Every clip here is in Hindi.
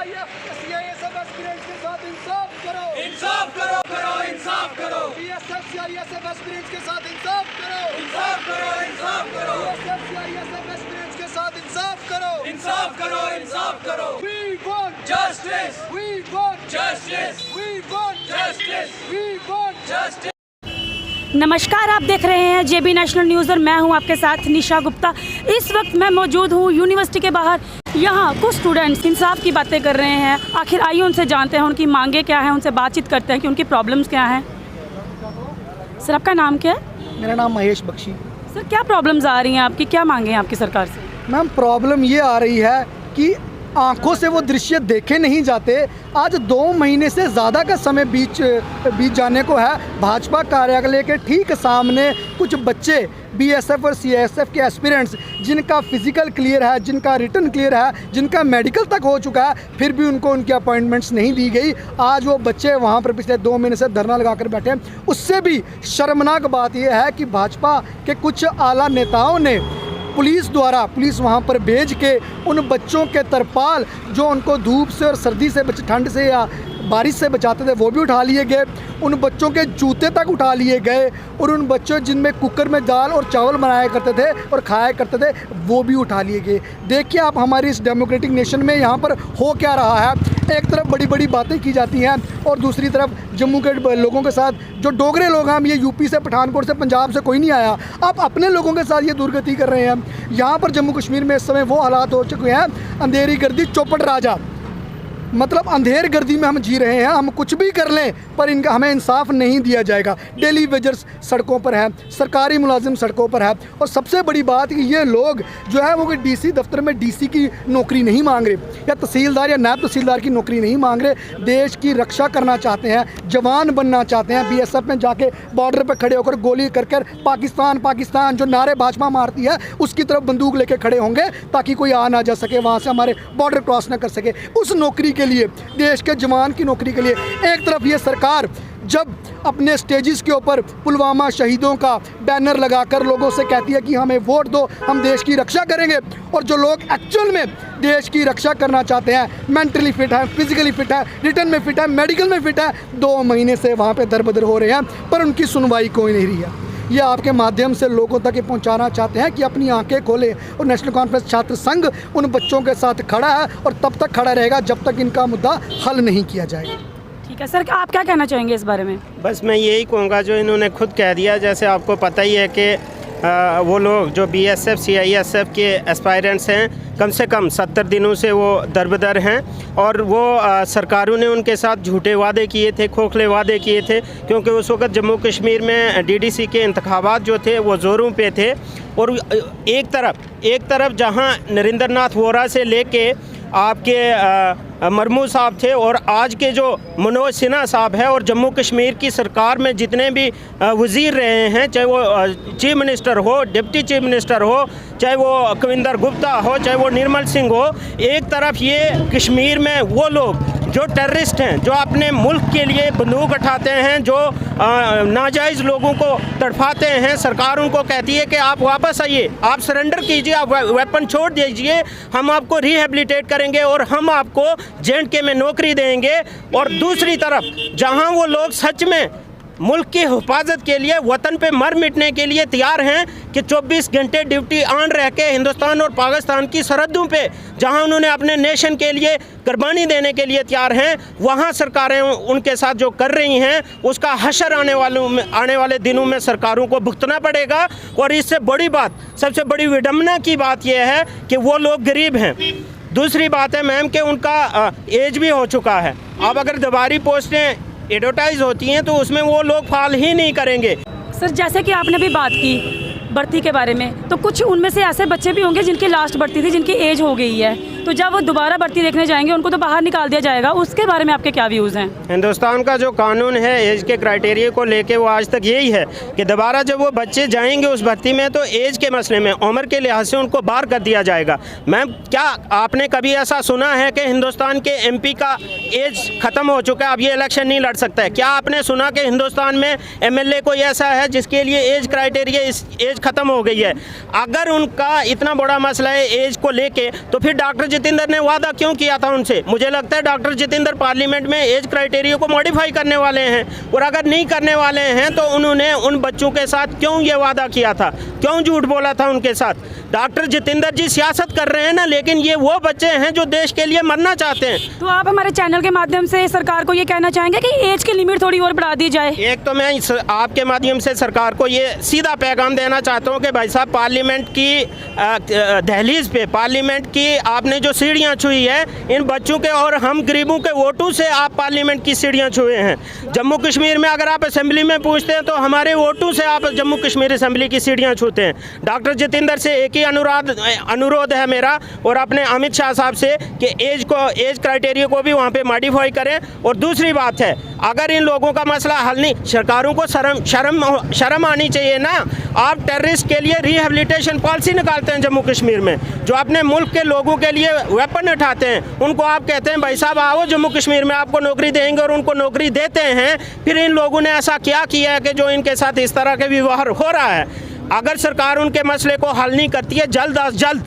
सीआईएसएफ एस्पिरेंट्स के साथ इंसाफ करो, इंसाफ करो, करो इंसाफ करो। बीएसएफ सीआईएसएफ एस्पिरेंट्स के साथ इंसाफ करो, इंसाफ करो, इंसाफ करो। बीएसएफ सीआईएसएफ एस्पिरेंट्स के साथ इंसाफ करो, इंसाफ करो, इंसाफ करो। We want Justice, we want justice, we want justice, we want justice। नमस्कार, आप देख रहे हैं जेबी नेशनल न्यूज़ और मैं हूं आपके साथ निशा गुप्ता। इस वक्त मैं मौजूद हूं यूनिवर्सिटी के बाहर। यहां कुछ स्टूडेंट्स इंसाफ की बातें कर रहे हैं। आखिर आइए उनसे जानते हैं उनकी मांगे क्या हैं, उनसे बातचीत करते हैं कि उनकी प्रॉब्लम्स क्या हैं। सर, आपका नाम क्या है? मेरा नाम महेश बख्शी। सर, क्या प्रॉब्लम्स आ रही हैं आपकी, क्या मांगे हैं आपकी सरकार से? मैम, प्रॉब्लम ये आ रही है कि आंखों से वो दृश्य देखे नहीं जाते। आज 2 महीने से ज़्यादा का समय बीत जाने को है। भाजपा कार्यालय के ठीक सामने कुछ बच्चे बीएसएफ और सीआईएसएफ के एस्पिरेंट्स, जिनका फिजिकल क्लियर है, जिनका रिटन क्लियर है, जिनका मेडिकल तक हो चुका है, फिर भी उनको उनकी अपॉइंटमेंट्स नहीं दी गई। आज वो बच्चे वहाँ पर पिछले 2 महीने से धरना लगा कर बैठे हैं। उससे भी शर्मनाक बात यह है कि भाजपा के कुछ आला नेताओं ने पुलिस वहाँ पर भेज के उन बच्चों के तरपाल जो उनको धूप से और सर्दी से ठंड से या बारिश से बचाते थे वो भी उठा लिए गए। उन बच्चों के जूते तक उठा लिए गए और उन बच्चों जिनमें कुकर में दाल और चावल बनाया करते थे और खाया करते थे वो भी उठा लिए गए। देखिए आप हमारी इस डेमोक्रेटिक नेशन में यहाँ पर हो क्या रहा है। एक तरफ बड़ी बड़ी बातें की जाती हैं और दूसरी तरफ जम्मू के लोगों के साथ, जो डोगरे लोग हैं, हम ये यूपी से, पठानकोट से, पंजाब से कोई नहीं आया, आप अपने लोगों के साथ ये दुर्गति कर रहे हैं। यहाँ पर जम्मू कश्मीर में इस समय वो हालात हो चुके हैं, अंधेरी गर्दी चौपट राजा, मतलब अंधेर गर्दी में हम जी रहे हैं। हम कुछ भी कर लें पर इनका हमें इंसाफ नहीं दिया जाएगा। डेली वेजर्स सड़कों पर हैं, सरकारी मुलाजिम सड़कों पर है और सबसे बड़ी बात कि ये लोग जो है वो डीसी दफ्तर में डीसी की नौकरी नहीं मांग रहे या तहसीलदार या नायब तहसीलदार की नौकरी नहीं मांग रहे। देश की रक्षा करना चाहते हैं, जवान बनना चाहते हैं। बीएसएफ में जाके बॉर्डर पर खड़े होकर गोली कर पाकिस्तान पाकिस्तान जो नारे भाजपा मारती है उसकी तरफ बंदूक लेके खड़े होंगे ताकि कोई आ ना जा सके, वहाँ से हमारे बॉर्डर क्रॉस ना कर सके। उस नौकरी के लिए, देश के जवान की नौकरी के लिए एक तरफ ये सरकार जब अपने स्टेजेस के ऊपर पुलवामा शहीदों का बैनर लगाकर लोगों से कहती है कि हमें वोट दो, हम देश की रक्षा करेंगे, और जो लोग एक्चुअल में देश की रक्षा करना चाहते हैं, मेंटली फिट है, फिजिकली फिट है, रिटर्न में फिट है, मेडिकल में फिट है, 2 महीने से वहाँ पे दरबदर हो रहे हैं पर उनकी सुनवाई कोई नहीं रही है। ये आपके माध्यम से लोगों तक ये पहुंचाना चाहते हैं कि अपनी आंखें खोलें और नेशनल कॉन्फ्रेंस छात्र संघ उन बच्चों के साथ खड़ा है और तब तक खड़ा रहेगा जब तक इनका मुद्दा हल नहीं किया जाएगा। ठीक है सर, आप क्या कहना चाहेंगे इस बारे में? बस मैं यही कहूँगा जो इन्होंने खुद कह दिया, जैसे आपको पता ही है कि वो लोग जो बीएसएफ सीआईएसएफ के एस्पायरेंट्स हैं कम से कम 70 दिनों से वो दरबदर हैं और वो सरकारों ने उनके साथ झूठे वादे किए थे, खोखले वादे किए थे, क्योंकि उस वक्त जम्मू कश्मीर में डीडीसी के इंतखाबात जो थे वो ज़ोरों पे थे। और एक तरफ जहां नरेंद्र नाथ वोरा से लेके आपके मरमू साहब थे और आज के जो मनोज सिन्हा साहब है, और जम्मू कश्मीर की सरकार में जितने भी वज़ीर रहे हैं, चाहे वो चीफ मिनिस्टर हो, डिप्टी चीफ मिनिस्टर हो, चाहे वो कविंदर गुप्ता हो, चाहे वो निर्मल सिंह हो, एक तरफ ये कश्मीर में वो लोग जो टेररिस्ट हैं, जो अपने मुल्क के लिए बंदूक उठाते हैं, जो नाजायज़ लोगों को तड़पाते हैं, सरकार उनको कहती है कि आप वापस आइए, आप सरेंडर कीजिए, आप वेपन छोड़ दीजिए, हम आपको रिहेबिलिटेट करेंगे और हम आपको J&K में नौकरी देंगे। और दूसरी तरफ जहां वो लोग सच में मुल्क की हिफाजत के लिए, वतन पे मर मिटने के लिए तैयार हैं कि 24 घंटे ड्यूटी ऑन रह के हिंदुस्तान और पाकिस्तान की सरहदों पे जहां उन्होंने अपने नेशन के लिए कुर्बानी देने के लिए तैयार हैं, वहां सरकारें उनके साथ जो कर रही हैं उसका हशर आने वाले दिनों में सरकारों को भुगतना पड़ेगा। और इससे बड़ी बात, सबसे बड़ी विडंबना की बात यह है कि वो लोग गरीब हैं। दूसरी बात है मैम कि उनका एज भी हो चुका है। अब अगर दोबारी पोस्टें एडवर्टाइज होती हैं तो उसमें वो लोग फाल ही नहीं करेंगे। सर, जैसे कि आपने भी बात की भर्ती के बारे में, तो कुछ उनमें से ऐसे बच्चे भी होंगे जिनकी लास्ट भर्ती थी, जिनकी एज हो गई है, तो जब वो दोबारा भर्ती देखने जाएंगे उनको तो बाहर निकाल दिया जाएगा। उसके बारे में आपके क्या व्यूज़ हैं? हिंदुस्तान का जो कानून है एज के क्राइटेरिया को लेके, वो आज तक यही है कि दोबारा जब वो बच्चे जाएंगे उस भर्ती में तो एज के मसले में, उम्र के लिहाज से उनको बाहर कर दिया जाएगा। मैम, क्या आपने कभी ऐसा सुना है कि हिंदुस्तान के MP का एज ख़त्म हो चुका है, अब ये इलेक्शन नहीं लड़ सकता है? क्या आपने सुना कि हिंदुस्तान में MLA कोई ऐसा है जिसके लिए एज क्राइटेरिया, एज ख़त्म हो गई है? अगर उनका इतना बड़ा मसला है एज को लेके, तो फिर डॉक्टर जितेंद्र ने वादा क्यों किया था उनसे? मुझे लगता है डॉक्टर जितेंद्र पार्लियामेंट में एज क्राइटेरिया को मॉडिफाई करने वाले हैं, और अगर नहीं करने वाले हैं तो उन्होंने उन बच्चों के साथ क्यों ये वादा किया था, क्यों झूठ बोला था उनके साथ? डॉक्टर जितेंद्र जी सियासत कर रहे हैं ना, लेकिन ये वो बच्चे हैं जो देश के लिए मरना चाहते हैं। तो आप हमारे चैनल के माध्यम से सरकार को ये कहना चाहेंगे कि एज की लिमिट थोड़ी और बढ़ा दी जाए? एक तो मैं आपके माध्यम से सरकार को ये सीधा पैगाम देना चाहता हूँ कि भाई साहब, पार्लियामेंट की दहलीज पे, पार्लियामेंट की आपने जो सीढ़ियाँ छुई है, इन बच्चों के और हम गरीबों के वोटों से आप पार्लियामेंट की सीढ़ियाँ छुए हैं। जम्मू कश्मीर में अगर आप असेंबली में पूछते हैं तो हमारे वोटों से आप जम्मू कश्मीर असेंबली की सीढ़ियाँ छूते हैं। डॉक्टर जितेंद्र से एक ही अनुरोध है मेरा और अपने अमित शाह साहब से कि एज क्राइटेरिया को भी वहाँ पे मॉडिफाई करें। और दूसरी बात है, अगर इन लोगों का मसला हल नहीं, सरकारों को शर्म आनी चाहिए ना। आप टेररिस्ट के लिए रिहेबिलिटेशन पॉलिसी निकालते हैं जम्मू कश्मीर में, जो अपने मुल्क के लोगों के लिए वेपन उठाते हैं, उनको आप कहते हैं भाई साहब आओ जम्मू कश्मीर में आपको नौकरी देंगे, और उनको नौकरी देते हैं। फिर इन लोगों ने ऐसा क्या किया है कि जो इनके साथ इस तरह के व्यवहार हो रहा है? अगर सरकार उनके मसले को हल नहीं करती है जल्द अज जल्द,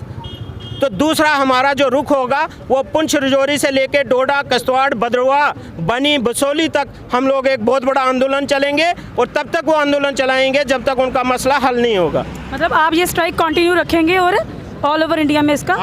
तो दूसरा हमारा जो रुख होगा वो पुंछ रजौरी से लेकर डोडा, किश्तवाड़, भद्रवाह, बनी, बसोली तक हम लोग एक बहुत बड़ा आंदोलन चलेंगे, और तब तक वो आंदोलन चलाएंगे जब तक उनका मसला हल नहीं होगा। मतलब आप ये स्ट्राइक कंटिन्यू रखेंगे और ऑल ओवर इंडिया में इसका?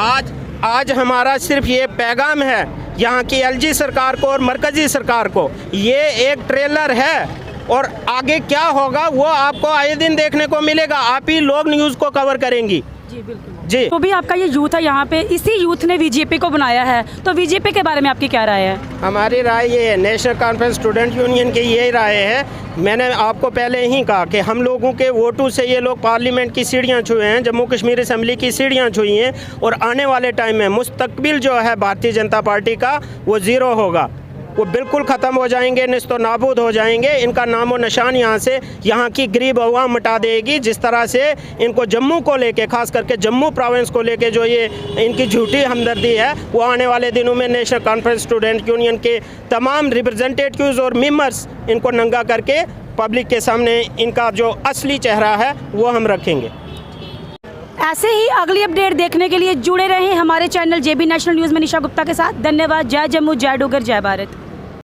आज हमारा सिर्फ ये पैगाम है यहाँ की एलजी सरकार को और मरकजी सरकार को, ये एक ट्रेलर है, और आगे क्या होगा वो आपको आए दिन देखने को मिलेगा। आप ही लोग न्यूज़ को कवर करेंगी। जी बिल्कुल जी। तो भी आपका ये यूथ है यहाँ पे, इसी यूथ ने बीजेपी को बनाया है, तो बीजेपी के बारे में आपकी क्या राय है? हमारी राय ये है, नेशनल कॉन्फ्रेंस स्टूडेंट यूनियन की यही राय है। मैंने आपको पहले ही कहा कि हम लोगों के वोटों से ये लोग पार्लियामेंट की सीढ़ियाँ छुए हैं, जम्मू कश्मीर असेंबली की सीढ़ियाँ छुई हैं, और आने वाले टाइम में मुस्तकबिल जो है भारतीय जनता पार्टी का वो ज़ीरो होगा, वो बिल्कुल ख़त्म हो जाएंगे, निस्तो नाबूद हो जाएंगे। इनका नामो निशान यहाँ की गरीब अवाम मिटा देगी। जिस तरह से इनको जम्मू को लेके, खास करके जम्मू प्रोविंस को लेके जो ये इनकी झूठी हमदर्दी है, वो आने वाले दिनों में नेशनल कॉन्फ्रेंस स्टूडेंट यूनियन के तमाम रिप्रेजेंटेटिव्स और मेंबर्स इनको नंगा करके पब्लिक के सामने इनका जो असली चेहरा है वो हम रखेंगे। ऐसे ही अगली अपडेट देखने के लिए जुड़े रहें हमारे चैनल जेबी नेशनल न्यूज़ में निशा गुप्ता के साथ। धन्यवाद। जय जम्मू, जय डोगर, जय भारत।